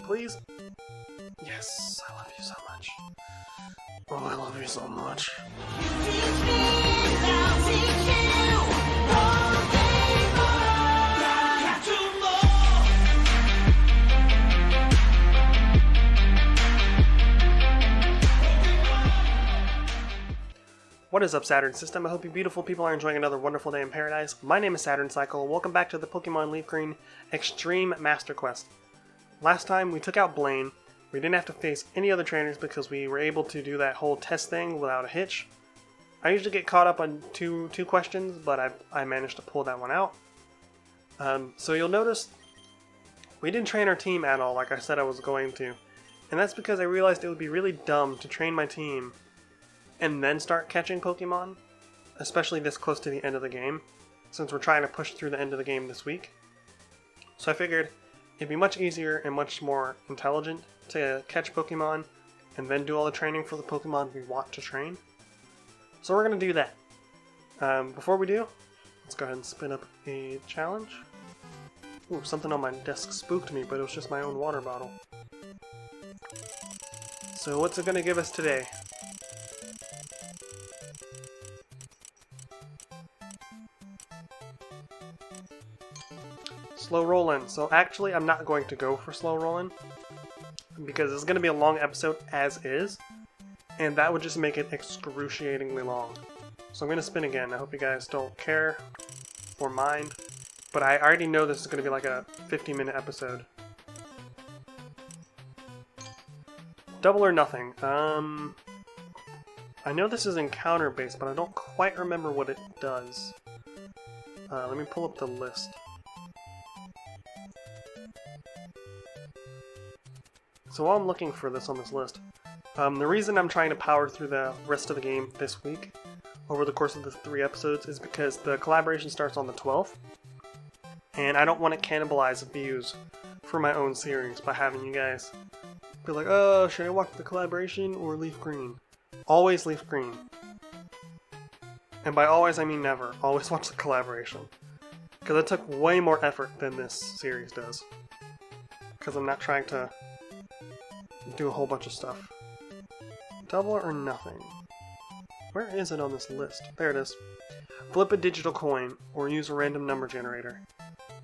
please. Yes, I love you so much. Oh, I love you so much. What is up, Saturn System? I hope you beautiful people are enjoying another wonderful day in paradise. My name is Saturn Cycle, and welcome back to the Pokemon Leafgreen Extreme Master Quest. Last time we took out Blaine. We didn't have to face any other trainers because we were able to do that whole test thing without a hitch. I usually get caught up on two questions, but I managed to pull that one out. So you'll notice we didn't train our team at all like I said I was going to. And that's because I realized it would be really dumb to train my team and then start catching Pokemon, especially this close to the end of the game, since we're trying to push through the end of the game this week. So I figured it'd be much easier and much more intelligent to catch Pokemon and then do all the training for the Pokemon we want to train. So we're going to do that. Before we do, let's go ahead and spin up a challenge. Ooh, something on my desk spooked me, but it was just my own water bottle. So what's it going to give us today? Slow rolling. So actually I'm not going to go for slow rolling because it's going to be a long episode as is, and that would just make it excruciatingly long. So I'm going to spin again. I hope you guys don't care or mind, but I already know this is going to be like a 50-minute episode. Double or nothing. I know this is encounter based, but I don't quite remember what it does. Let me pull up the list. So while I'm looking for this on this list, the reason I'm trying to power through the rest of the game this week, over the course of the 3 episodes, is because the collaboration starts on the 12th, and I don't want to cannibalize views for my own series by having you guys be like, oh, should I watch the collaboration or Leafgreen? Always Leafgreen. And by always, I mean never. Always watch the collaboration. Because it took way more effort than this series does. Because I'm not trying to do a whole bunch of stuff. Double or nothing. Where is it on this list? There it is. Flip a digital coin or use a random number generator.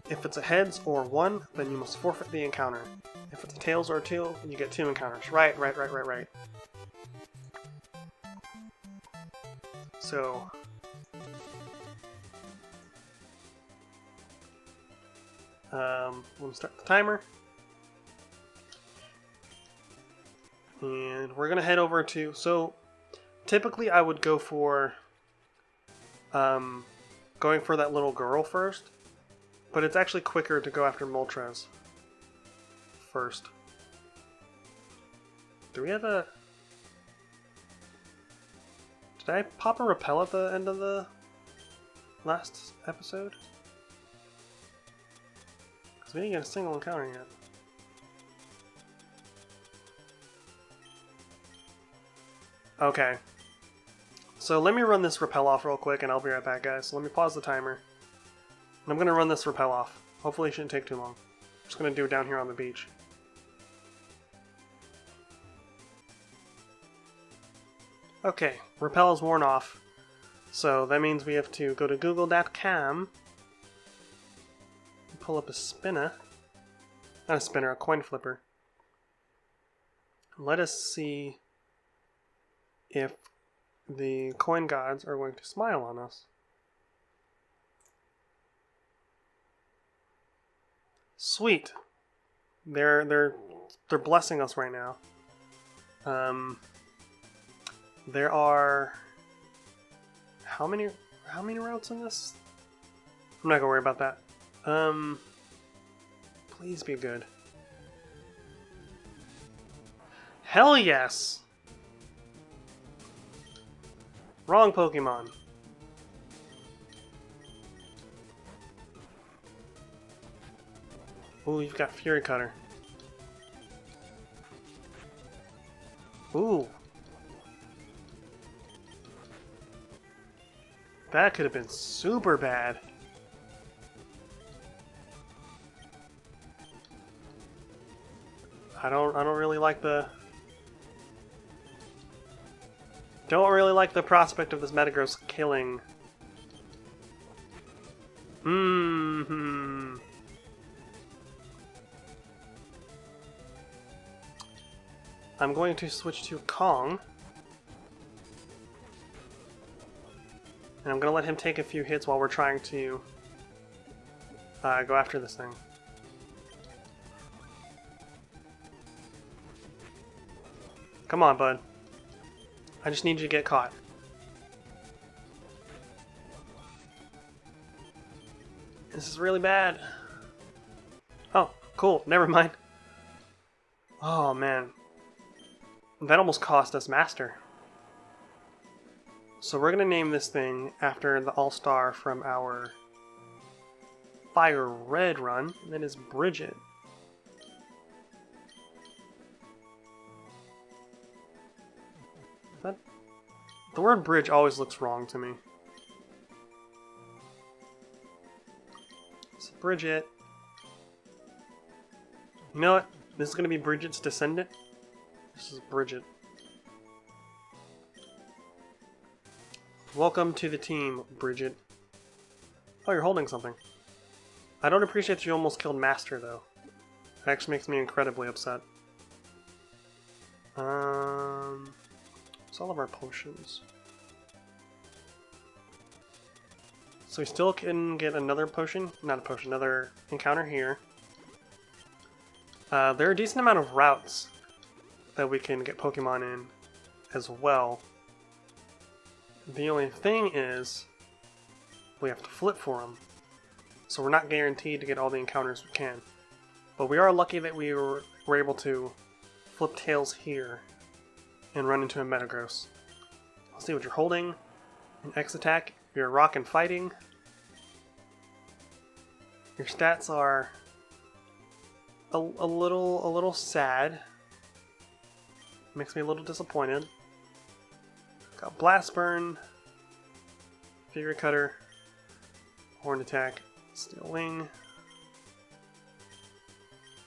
If it's a heads or 1, then you must forfeit the encounter. If it's a tails or a 2, you get 2 encounters. Right. So we'll start the timer. And we're going to head over to, so typically I would go for going for that little girl first, but it's actually quicker to go after Moltres first. Do we have a... Did I pop a repel at the end of the last episode? Because we didn't get a single encounter yet. Okay, so let me run this repel off real quick and I'll be right back, guys. So let me pause the timer. And I'm going to run this repel off. Hopefully it shouldn't take too long. I'm just going to do it down here on the beach. Okay, repel is worn off. So that means we have to go to google.com and pull up a spinner. Not a spinner, a coin flipper. Let us see if the coin gods are going to smile on us. Sweet. They're blessing us right now. There are how many routes in this? I'm not gonna worry about that. Please be good. Hell yes! Wrong Pokemon. Ooh, you've got Fury Cutter. Ooh. That could have been super bad. I don't really like the... Don't really like the prospect of this Metagross killing. Hmm. I'm going to switch to Kong. And I'm going to let him take a few hits while we're trying to go after this thing. Come on, bud. I just need you to get caught. This is really bad. Oh, cool. Never mind. Oh, man. That almost cost us Master. So we're going to name this thing after the All-Star from our Fire Red run. That is Bridget. The word bridge always looks wrong to me. It's Bridget. You know what? This is going to be Bridget's descendant. This is Bridget. Welcome to the team, Bridget. Oh, you're holding something. I don't appreciate that you almost killed Master, though. It actually makes me incredibly upset. It's all of our potions. So we still can get another potion. Not a potion, another encounter here. There are a decent amount of routes that we can get Pokemon in as well. The only thing is, we have to flip for them. So we're not guaranteed to get all the encounters we can. But we are lucky that we were able to flip tails here and run into a Metagross. I'll see what you're holding. An X attack. You're rock and fighting. Your stats are a little sad. Makes me a little disappointed. Got Blast Burn, Figure Cutter, Horn Attack, Steel Wing.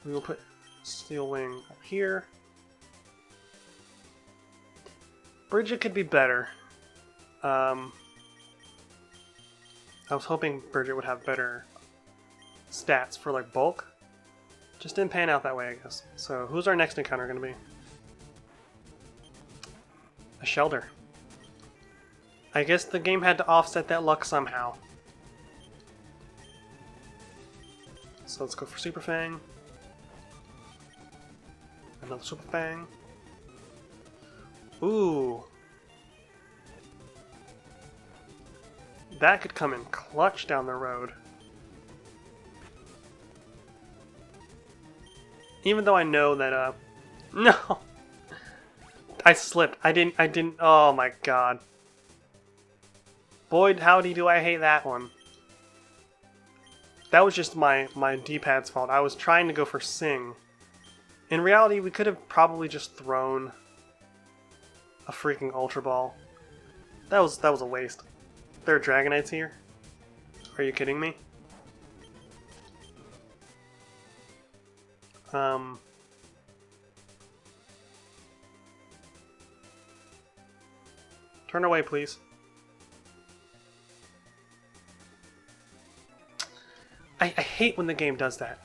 We will put Steel Wing up here. Bridget could be better. I was hoping Bridget would have better stats for like bulk. Just didn't pan out that way, I guess. So who's our next encounter going to be? A Shelter. I guess the game had to offset that luck somehow. So let's go for Super Fang. Another Super Fang. Ooh. That could come in clutch down the road. Even though I know that, no! I slipped. I didn't, oh my god. Boy, howdy do I hate that one. That was just my D-pad's fault. I was trying to go for Sing. In reality, we could have probably just thrown a freaking Ultra Ball. That was a waste. There are Dragonites here? Are you kidding me? Turn away, please. I hate when the game does that.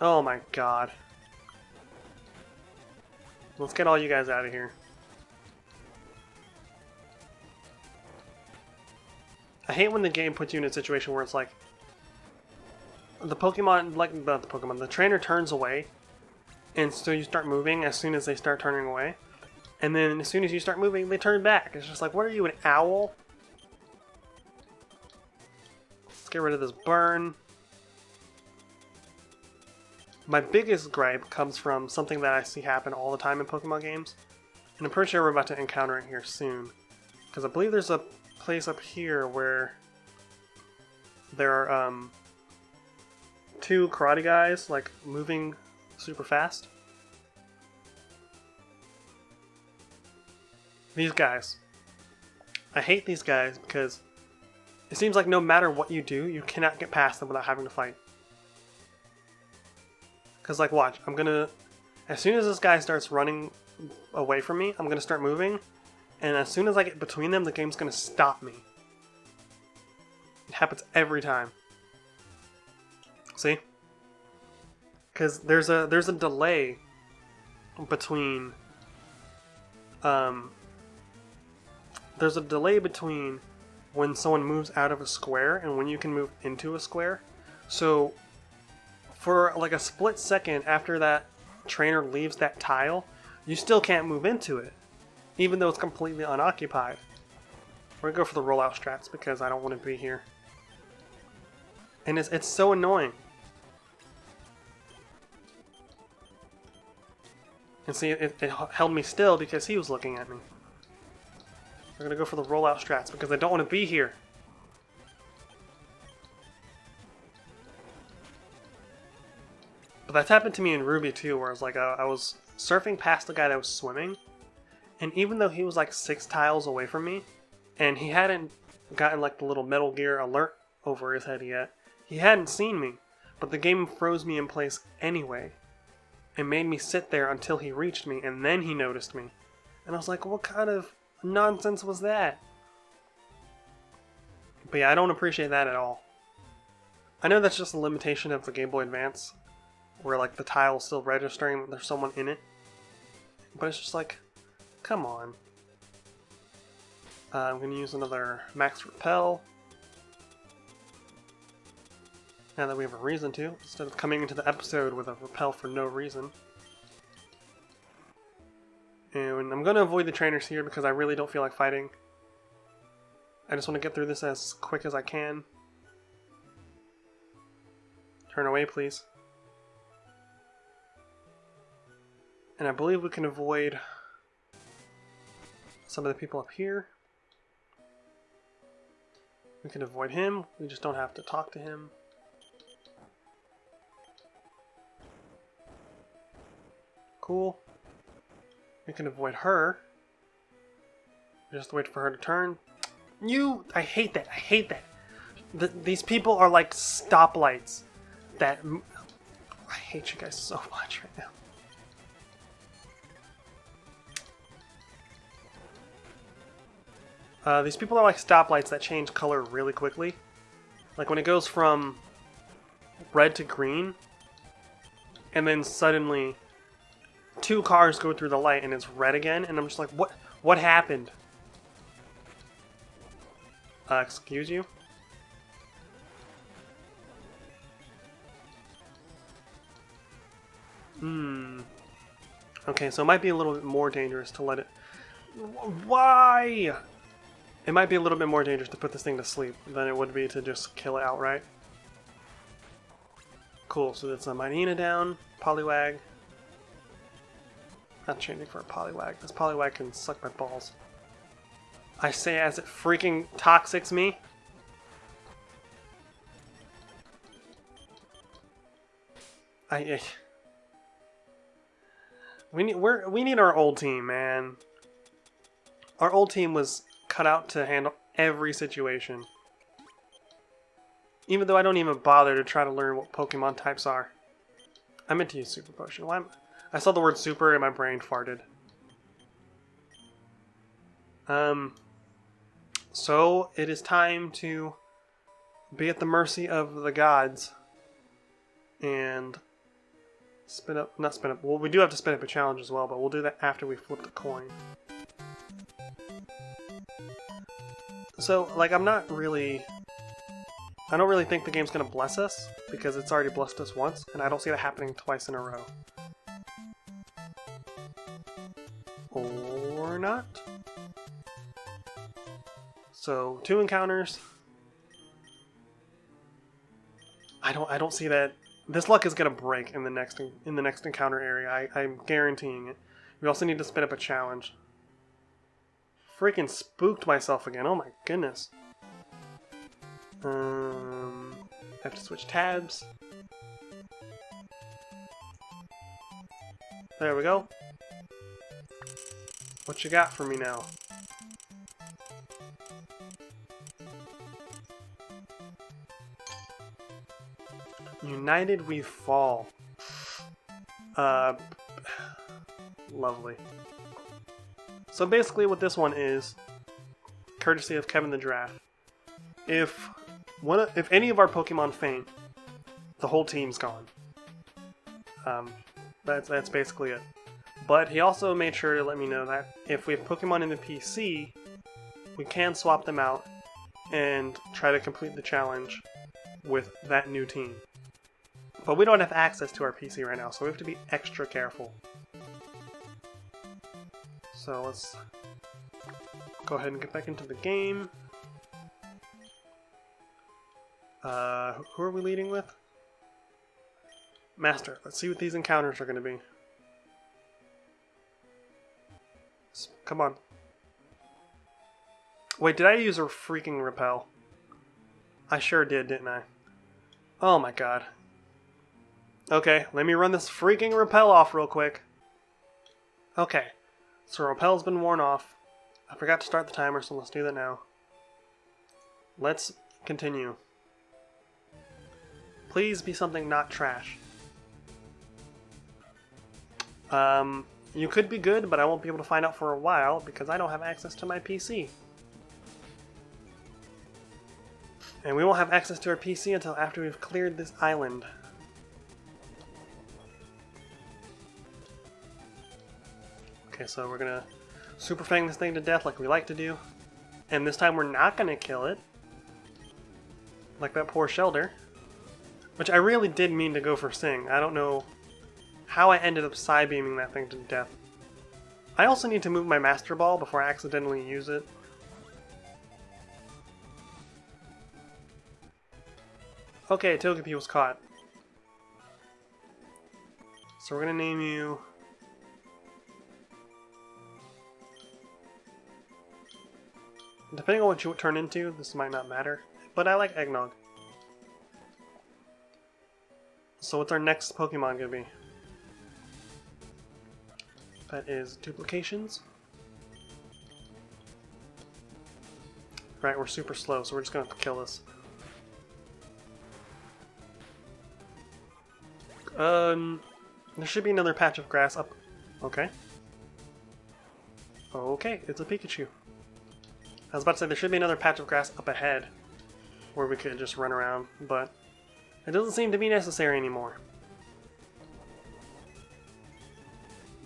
Oh my god. Let's get all you guys out of here. I hate when the game puts you in a situation where it's like the Pokemon, like not the Pokemon, the trainer turns away, and so you start moving as soon as they start turning away. And then as soon as you start moving, they turn back. It's just like, what are you, an owl? Let's get rid of this burn. My biggest gripe comes from something that I see happen all the time in Pokemon games. And I'm pretty sure we're about to encounter it here soon. Because I believe there's a place up here where there are two karate guys, like, moving super fast. These guys. I hate these guys because It seems like no matter what you do, you cannot get past them without having to fight. Because, like, watch. I'm gonna... As soon as this guy starts running away from me, I'm gonna start moving. And as soon as I get between them, the game's gonna stop me. It happens every time. See? Because there's a delay between... there's a delay between when someone moves out of a square and when you can move into a square. So for like a split second after that trainer leaves that tile, you still can't move into it, even though it's completely unoccupied. We're gonna go for the rollout strats because I don't want to be here. And it's so annoying. And see, it held me still because he was looking at me. We're gonna go for the rollout strats because I don't want to be here. But that's happened to me in Ruby too, where it's like I was surfing past the guy that was swimming, and even though he was like 6 tiles away from me, and he hadn't gotten like the little Metal Gear alert over his head yet, he hadn't seen me, but the game froze me in place anyway, and made me sit there until he reached me, and then he noticed me. And I was like, what kind of nonsense was that? But yeah, I don't appreciate that at all. I know that's just a limitation of the Game Boy Advance, where like the tile's still registering that there's someone in it. But it's just like, come on. I'm going to use another max repel. Now that we have a reason to, instead of coming into the episode with a repel for no reason. And I'm going to avoid the trainers here because I really don't feel like fighting. I just want to get through this as quick as I can. Turn away, please. And I believe we can avoid some of the people up here. We can avoid him. We just don't have to talk to him. Cool. We can avoid her. Just wait for her to turn. I hate that. I hate that. These people are like stoplights. I hate you guys so much right now. These people are like stoplights that change color really quickly. Like when it goes from red to green, and then suddenly 2 cars go through the light and it's red again, and I'm just like, what happened? Excuse you? Okay, so it might be a little bit more dangerous to let it... Why? It might be a little bit more dangerous to put this thing to sleep than it would be to just kill it outright. Cool, so that's a Minina down, Poliwag. Not changing for a Poliwag. This Poliwag can suck my balls. I say as it freaking toxics me. We need our old team, man. Our old team was cut out to handle every situation. Even though I don't even bother to try to learn what Pokemon types are. I meant to use Super Potion. I saw the word super and my brain farted. So it is time to be at the mercy of the gods and not spin up. Well, we do have to spin up a challenge as well, but we'll do that after we flip the coin. So, like, I don't really think the game's gonna bless us because it's already blessed us once, and I don't see that happening twice in a row. Or not. So 2 encounters. I don't see that. This luck is gonna break in the next encounter area. I'm guaranteeing it. We also need to spin up a challenge. Freaking spooked myself again. Oh my goodness. I have to switch tabs. There we go. What you got for me now? United we fall. Lovely. So basically what this one is, courtesy of Kevin the Giraffe, if any of our Pokemon faint, the whole team's gone. That's basically it. But he also made sure to let me know that if we have Pokemon in the PC, we can swap them out and try to complete the challenge with that new team. But we don't have access to our PC right now, so we have to be extra careful. So let's go ahead and get back into the game. Who are we leading with? Master. Let's see what these encounters are going to be. Come on. Wait, did I use a freaking repel? I sure did, didn't I? Oh my god. Okay, let me run this freaking repel off real quick. Okay, so repel's been worn off. I forgot to start the timer, so let's do that now. Let's continue. Please be something not trash. You could be good, but I won't be able to find out for a while because I don't have access to my PC. And we won't have access to our PC until after we've cleared this island. Okay, so we're gonna Super Fang this thing to death like we like to do. And this time we're not gonna kill it. Like that poor Shelder. Which I really did mean to go for Sing. I don't know how I ended up Psybeaming that thing to death. I also need to move my Master Ball before I accidentally use it. Okay, Togepi was caught. So we're gonna name you... Depending on what you turn into, this might not matter. But I like Eggnog. So what's our next Pokemon gonna be? That is duplications. Right, we're super slow, so we're just gonna have to kill this. There should be another patch of grass up. Okay. Okay, it's a Pikachu. I was about to say there should be another patch of grass up ahead where we could just run around, but it doesn't seem to be necessary anymore.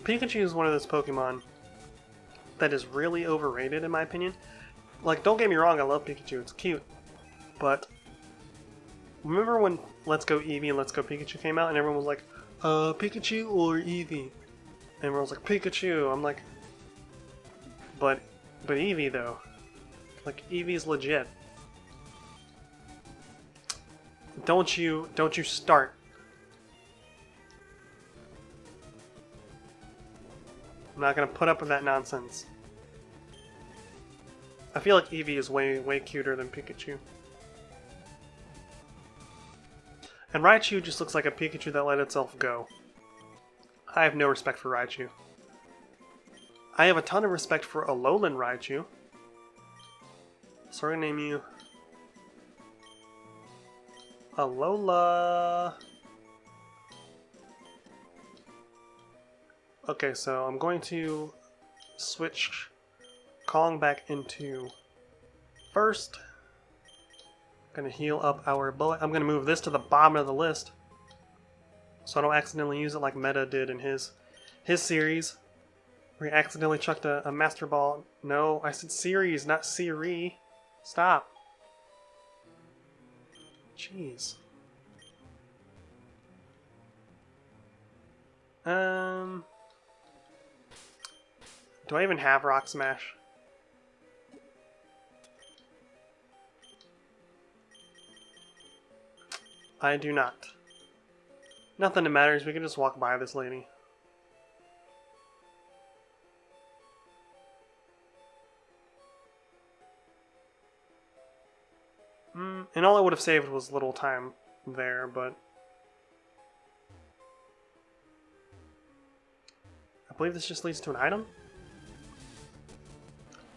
Pikachu is one of those Pokemon that is really overrated in my opinion. Like, don't get me wrong, I love Pikachu, it's cute. But remember when Let's Go Eevee and Let's Go Pikachu came out and everyone was like, Pikachu or Eevee? And everyone was like, Pikachu. I'm like, but Eevee though. Like, Eevee's legit. Don't you start. I'm not gonna put up with that nonsense. I feel like Eevee is way cuter than Pikachu. And Raichu just looks like a Pikachu that let itself go. I have no respect for Raichu. I have a ton of respect for Alolan Raichu. So we're gonna name you Alola. Okay, so I'm going to switch Kong back into first. Gonna heal up our bullet. I'm gonna move this to the bottom of the list so I don't accidentally use it like Meta did in his series where he accidentally chucked a Master Ball. No, I said series, not Siri. Stop. Jeez. Do I even have Rock Smash? I do not. Nothing that matters, we can just walk by this lady. And all I would have saved was little time there, but... I believe this just leads to an item?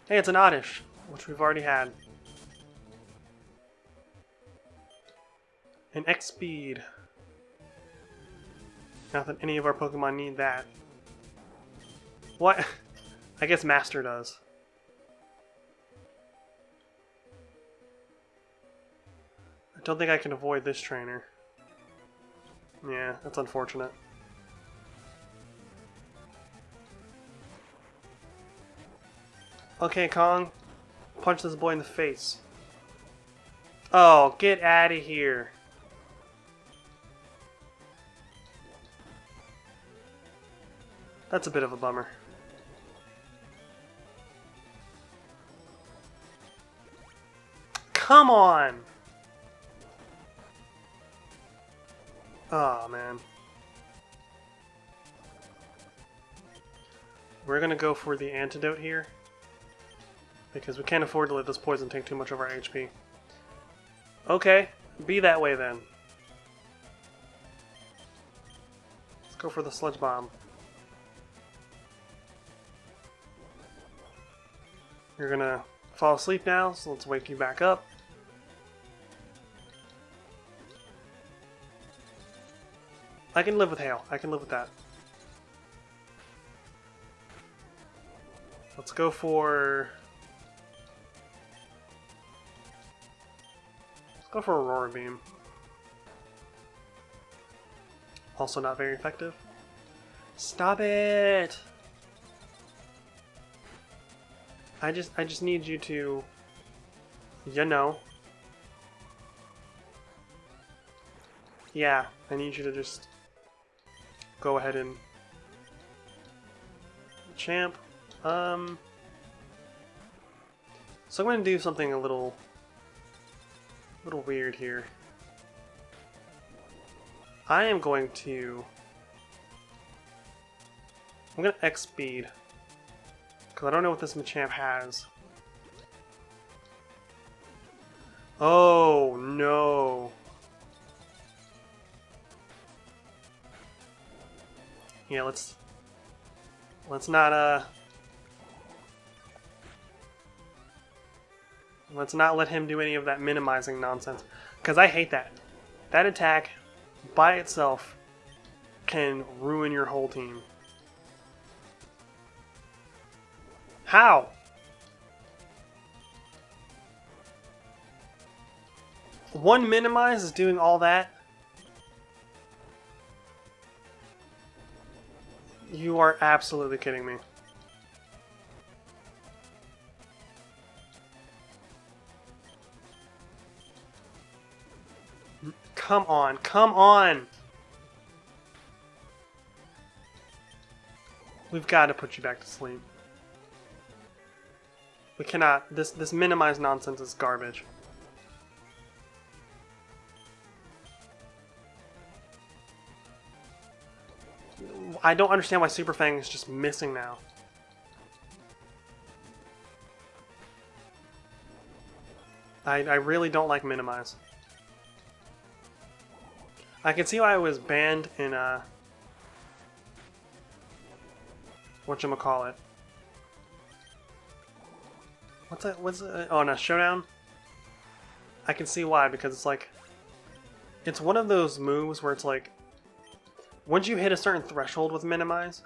Hey, it's an Oddish, which we've already had. An X-Speed. Not that any of our Pokemon need that. What? I guess Master does. I don't think I can avoid this trainer. Yeah, that's unfortunate. Okay, Kong. Punch this boy in the face. Oh, get out of here. That's a bit of a bummer. Come on! Oh, man. We're gonna go for the antidote here, because we can't afford to let this poison take too much of our HP. Okay, be that way then. Let's go for the Sludge Bomb. You're gonna fall asleep now, so let's wake you back up. I can live with hail. I can live with that. Let's go for... Let's go for Aurora Beam. Also not very effective. Stop it! I just need you to... You know. Yeah, I need you to just... Go ahead and... Champ. So I'm going to do something a little weird here. I am going to... I'm going to X-Speed. Because I don't know what this Machamp has. Oh, no. Yeah, let's not, let's not let him do any of that minimizing nonsense. Because I hate that. That attack, by itself, can ruin your whole team. How? One minimize is doing all that? You are absolutely kidding me. Come on, come on! We've got to put you back to sleep. We cannot. This minimized nonsense is garbage. I don't understand why Super Fang is just missing now. I really don't like minimize. I can see why it was banned in whatchamacallit. What's that? What's it? Oh, no, Showdown? I can see why, because it's like... It's one of those moves where it's like... Once you hit a certain threshold with Minimize,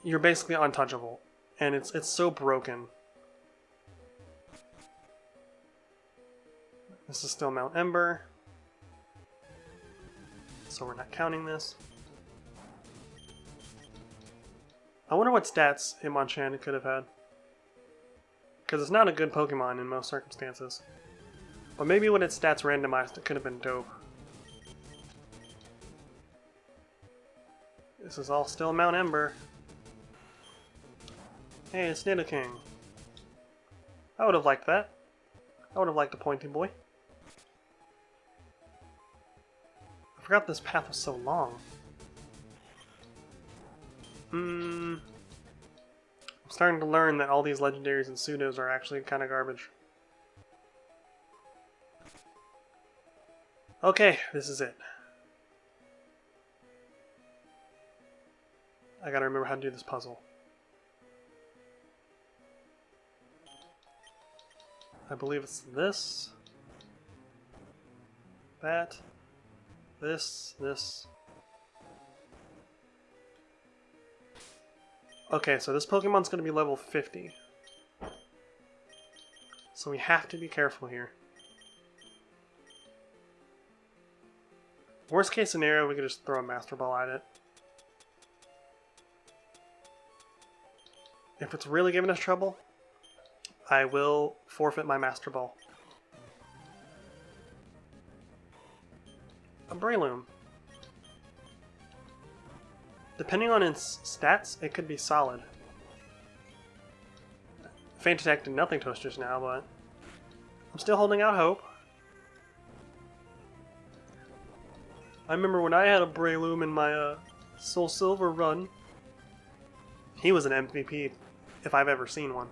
you're basically untouchable. And it's so broken. This is still Mount Ember. So we're not counting this. I wonder what stats Hitmonchan could have had. Because it's not a good Pokemon in most circumstances. But maybe when its stats randomized, it could have been dope. This is all still Mount Ember. Hey, it's Nidoking. I would have liked that. I would have liked a pointy boy. I forgot this path was so long. I'm starting to learn that all these legendaries and pseudos are actually kind of garbage. Okay, this is it. I gotta remember how to do this puzzle. I believe it's this, that, this, Okay, so this Pokemon's going to be level 50. So we have to be careful here. Worst case scenario, we could just throw a Master Ball at it. If it's really giving us trouble, I will forfeit my Master Ball. A Breloom. Depending on its stats, it could be solid. Faint Attack did nothing to us just now, but I'm still holding out hope. I remember when I had a Breloom in my Soul Silver run. He was an MVP, if I've ever seen one.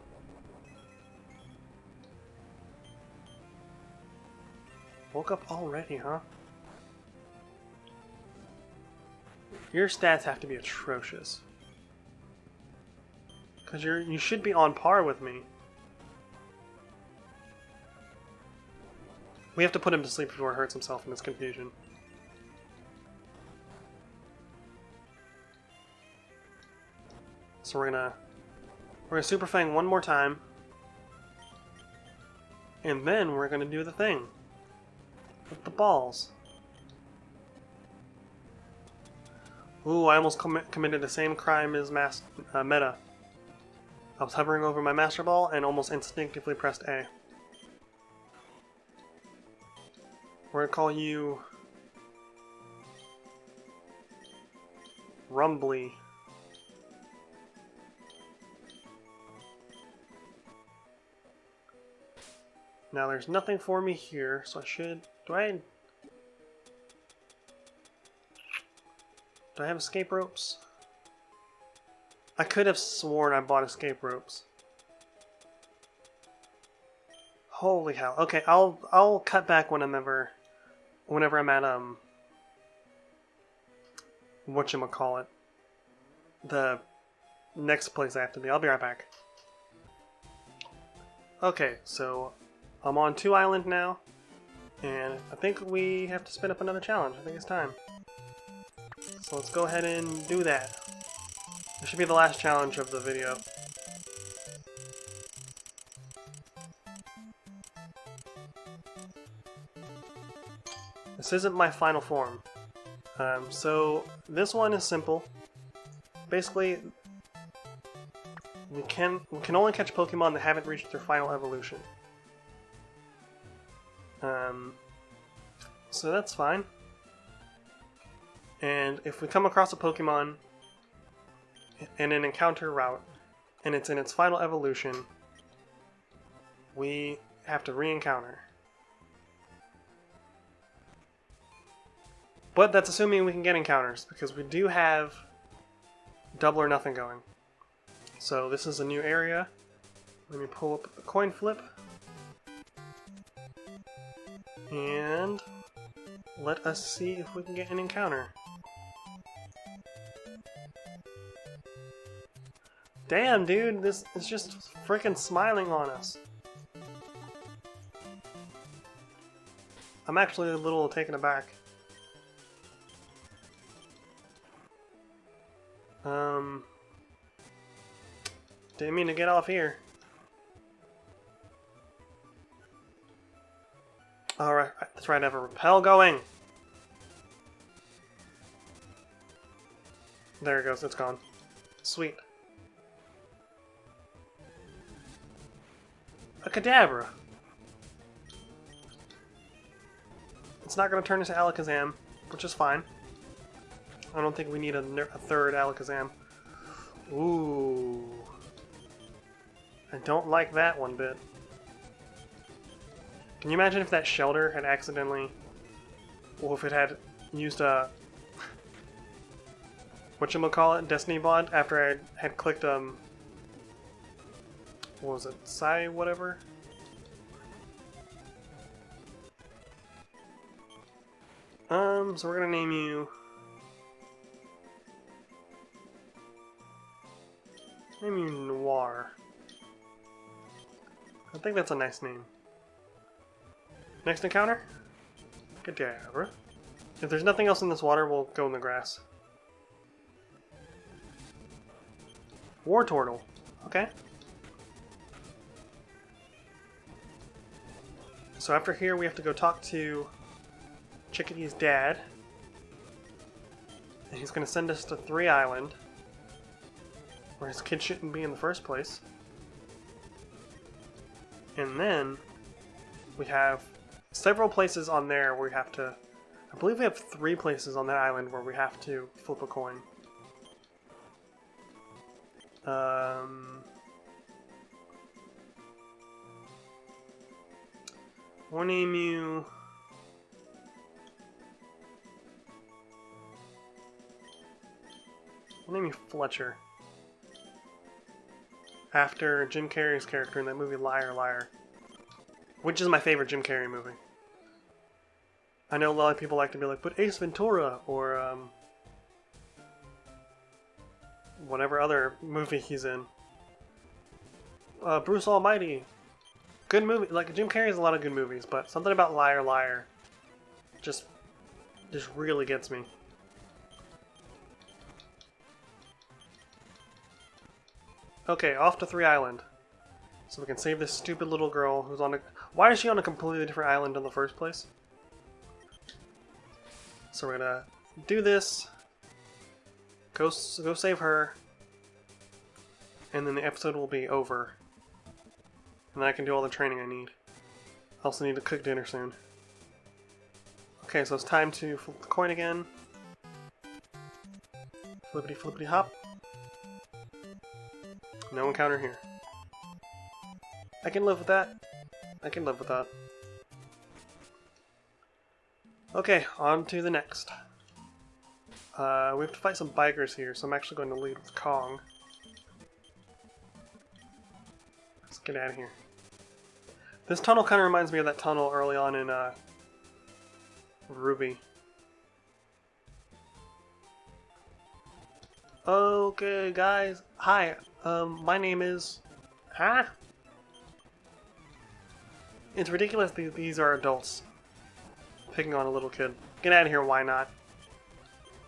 Woke up already, huh? Your stats have to be atrocious. Because you should be on par with me. We have to put him to sleep before he hurts himself in this confusion. So we're gonna Super Fang one more time. And then we're gonna do the thing. With the balls. Ooh, I almost committed the same crime as Meta. I was hovering over my Master Ball and almost instinctively pressed A. We're gonna call you Rumbly. Now there's nothing for me here, so I should... Do I have escape ropes? I could have sworn I bought escape ropes. Holy hell. Okay, I'll cut back whenever I'm at whatchamacallit. The next place I have to be. I'll be right back. Okay, so I'm on 2 Island now, and I think we have to spin up another challenge. I think it's time. So let's go ahead and do that. This should be the last challenge of the video. This isn't my final form. So this one is simple. Basically, we can only catch Pokemon that haven't reached their final evolution. So that's fine. And if we come across a Pokemon in an encounter route, and it's in its final evolution, we have to re-encounter. But that's assuming we can get encounters, because we do have double or nothing going. So this is a new area. Let me pull up the coin flip. And let us see if we can get an encounter. Damn, dude, this is just freaking smiling on us. I'm actually a little taken aback. Didn't mean to get off here. Alright, that's right, I have a repel going. There it goes, it's gone. Sweet. A Kadabra. It's not going to turn into Alakazam, which is fine. I don't think we need a third Alakazam. Ooh. I don't like that one bit. Can you imagine if that Shelter had accidentally... Well, if it had used a... whatchamacallit? Destiny Bond after I had clicked, what was it? Psy whatever? So we're gonna name you... Name you Noir. I think that's a nice name. Next encounter? Kadabra. If there's nothing else in this water, we'll go in the grass. War turtle. Okay. So after here, we have to go talk to Chickadee's dad. And he's going to send us to 3 Island, where his kid shouldn't be in the first place. And then we have several places on there where we have to... I believe we have 3 places on that island where we have to flip a coin. I will name you... I'll name you Fletcher. After Jim Carrey's character in that movie Liar Liar. Which is my favorite Jim Carrey movie. I know a lot of people like to be like, but Ace Ventura, or whatever other movie he's in. Bruce Almighty. Good movie. Like, Jim Carrey has a lot of good movies, but something about Liar Liar just really gets me. Okay, off to 3 Island. So we can save this stupid little girl who's on a... Why is she on a completely different island in the first place? So we're gonna do this. Go save her. And then the episode will be over. And then I can do all the training I need. I also need to cook dinner soon. Okay, so it's time to flip the coin again. Flippity flippity hop. No encounter here. I can live with that. I can live with that. Okay, on to the next. We have to fight some bikers here, so I'm actually going to lead with Kong. Let's get out of here. This tunnel kind of reminds me of that tunnel early on in Ruby. Okay, guys. Hi. My name is... Huh? It's ridiculous that these are adults picking on a little kid. Get out of here, why not?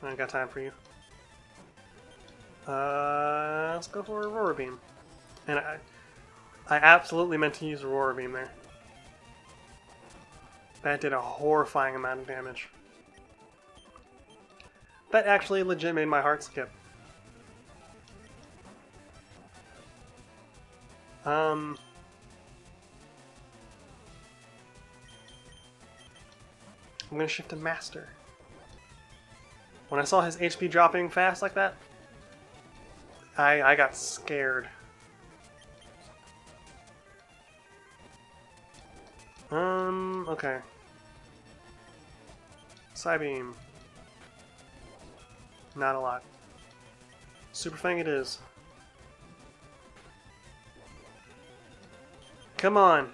I ain't got time for you. Let's go for Aurora Beam. And I absolutely meant to use Aurora Beam there. That did a horrifying amount of damage. That actually legit made my heart skip. I'm gonna shift to Master. When I saw his HP dropping fast like that, I got scared. Okay. Psybeam. Not a lot. Super Fang it is. Come on.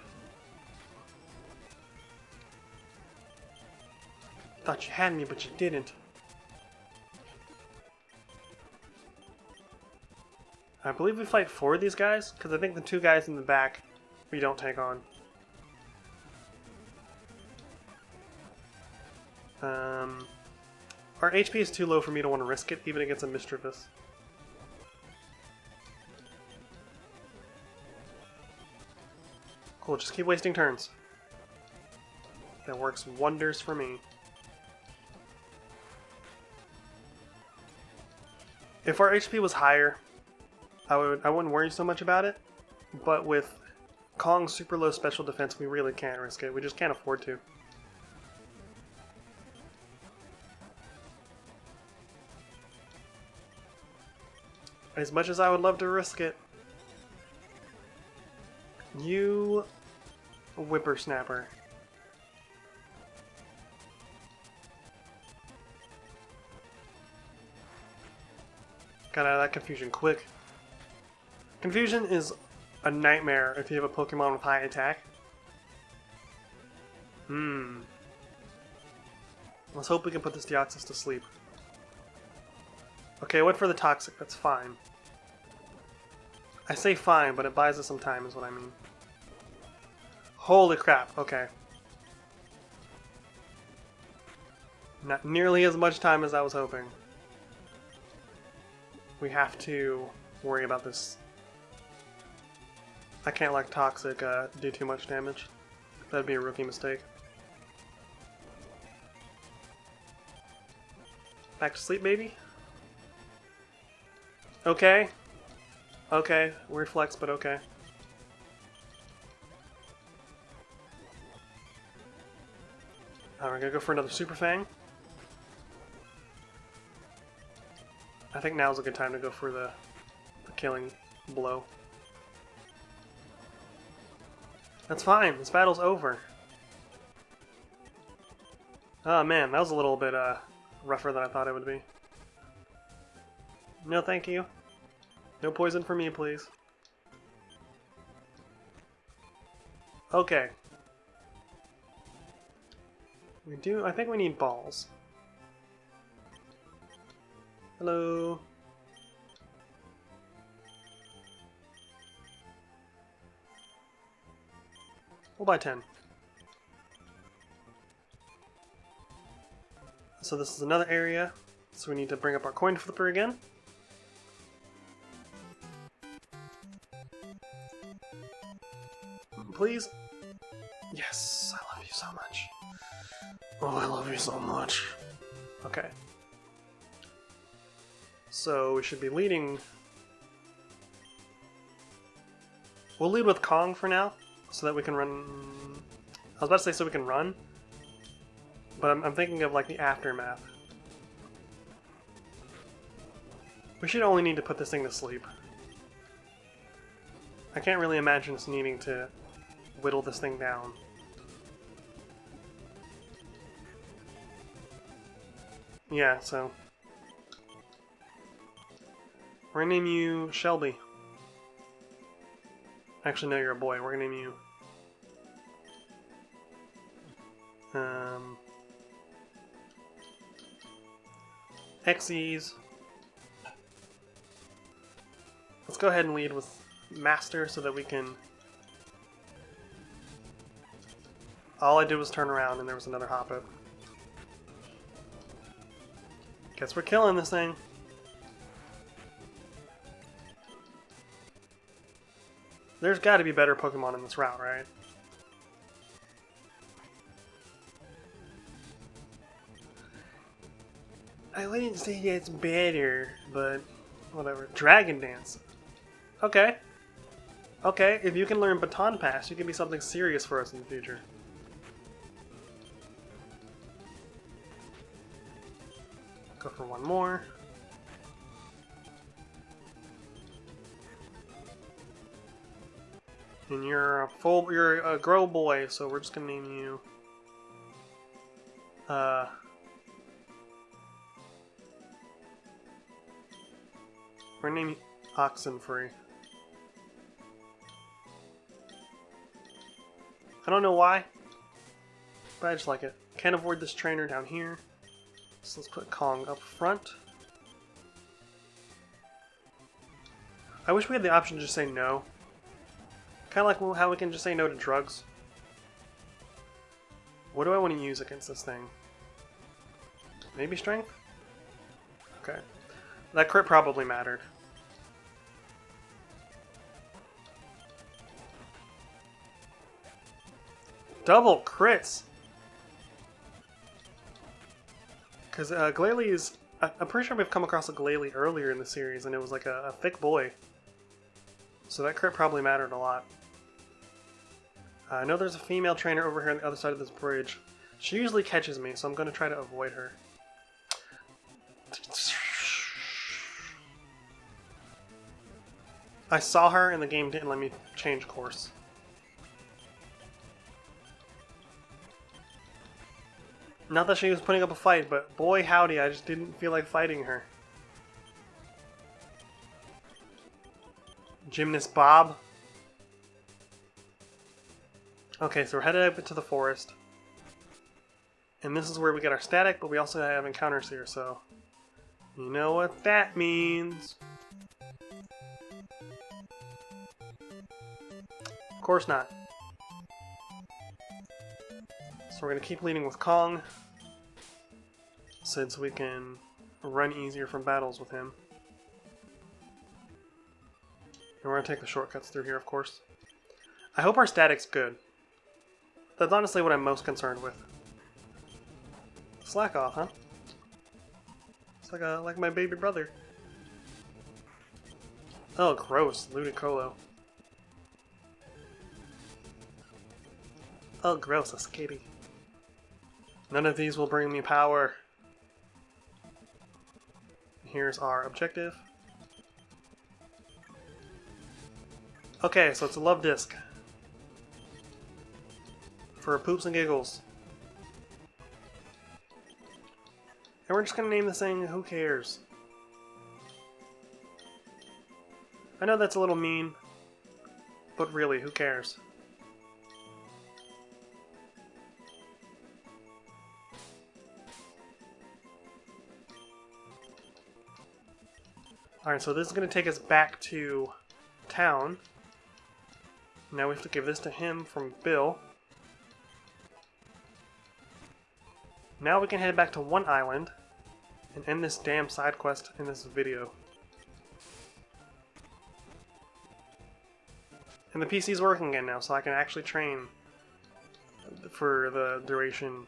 Thought you had me, but you didn't. I believe we fight 4 of these guys, because I think the 2 guys in the back we don't take on. Our HP is too low for me to want to risk it, even against a Mischievous. Cool, just keep wasting turns. That works wonders for me. If our HP was higher, I wouldn't worry so much about it. But with Kong's super low special defense, we really can't risk it. We just can't afford to. As much as I would love to risk it. You whippersnapper. Got out of that confusion quick. Confusion is a nightmare if you have a Pokemon with high attack. Let's hope we can put this Deoxys to sleep. Okay, I went for the Toxic, that's fine. I say fine, but it buys us some time is what I mean. Holy crap, okay. Not nearly as much time as I was hoping. We have to worry about this. I can't let Toxic do too much damage. That'd be a rookie mistake. Back to sleep, baby? Okay. Okay, weird flex, but okay. We're gonna go for another Super Fang. I think now's a good time to go for the killing blow. That's fine, this battle's over. Oh man, that was a little bit rougher than I thought it would be. No thank you. No poison for me, please. Okay. I think we need balls. Hello. We'll buy 10. So this is another area, so we need to bring up our coin flipper again. Please? Yes, I love you so much. Oh, I love you so much. Okay. So we should be leading... We'll lead with Kong for now, so that we can run... I was about to say so we can run, but I'm thinking of like the aftermath. We should only need to put this thing to sleep. I can't really imagine us needing to whittle this thing down. Yeah, so... We're gonna name you Shelby. Actually, no, you're a boy. We're gonna name you... Xyz. Let's go ahead and lead with Master so that we can... All I did was turn around and there was another hop-up. Guess we're killing this thing. There's got to be better Pokemon in this route, right? I wouldn't say that's better, but whatever. Dragon Dance. Okay. Okay, if you can learn Baton Pass, you can be something serious for us in the future. Go for one more. And you're a grow boy, so we're just gonna name you we're gonna name you Oxenfree. I don't know why, but I just like it. Can't avoid this trainer down here. So let's put Kong up front. I wish we had the option to just say no. Kind of like how we can just say no to drugs. What do I want to use against this thing? Maybe strength? Okay. That crit probably mattered. Double crits! Because Glalie is... I'm pretty sure we've come across a Glalie earlier in the series, and it was like a thick boy. So that crit probably mattered a lot. I know there's a female trainer over here on the other side of this bridge. She usually catches me, so I'm going to try to avoid her. I saw her and the game didn't let me change course. Not that she was putting up a fight, but boy howdy, I just didn't feel like fighting her. Gymnast Bob. Okay, so we're headed up into the forest. And this is where we get our static, but we also have encounters here, so... You know what that means. Of course not. So we're going to keep leading with Kong, since we can run easier from battles with him. we're going to take the shortcuts through here, of course. I hope our static's good. That's honestly what I'm most concerned with. Slack off, huh? It's like my baby brother. Oh, gross. Ludicolo. Oh, gross. A skitty. None of these will bring me power. Here's our objective. Okay, so it's a love disc. For poops and giggles. And we're just gonna name this thing Who Cares? I know that's a little mean, but really, who cares? Alright, so this is going to take us back to town. Now we have to give this to him from Bill. Now we can head back to one island and end this damn side quest in this video. And the PC's working again now, so I can actually train for the duration.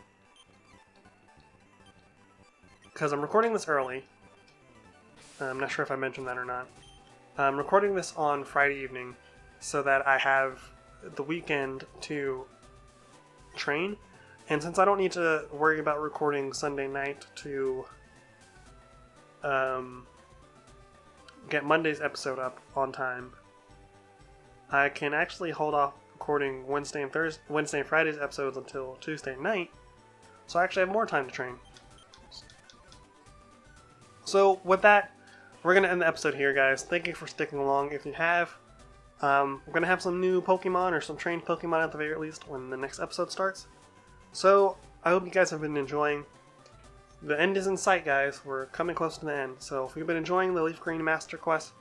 Because I'm recording this early. I'm not sure if I mentioned that or not. I'm recording this on Friday evening so that I have the weekend to train. And since I don't need to worry about recording Sunday night to get Monday's episode up on time, I can actually hold off recording Wednesday and Friday's episodes until Tuesday night, so I actually have more time to train. So with that, we're going to end the episode here, guys. Thank you for sticking along. If you have, we're going to have some new Pokemon, or some trained Pokemon at the very least, when the next episode starts. So, I hope you guys have been enjoying. The end is in sight, guys. We're coming close to the end. So, if you've been enjoying the Leafgreen Master Quest,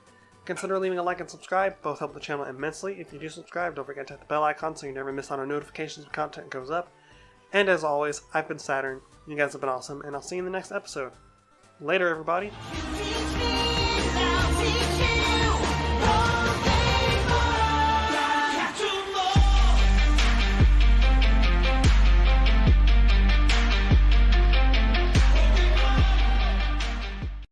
consider leaving a like and subscribe. Both help the channel immensely. If you do subscribe, don't forget to hit the bell icon so you never miss out on notifications when content goes up. And as always, I've been Saturn. You guys have been awesome, and I'll see you in the next episode. Later, everybody.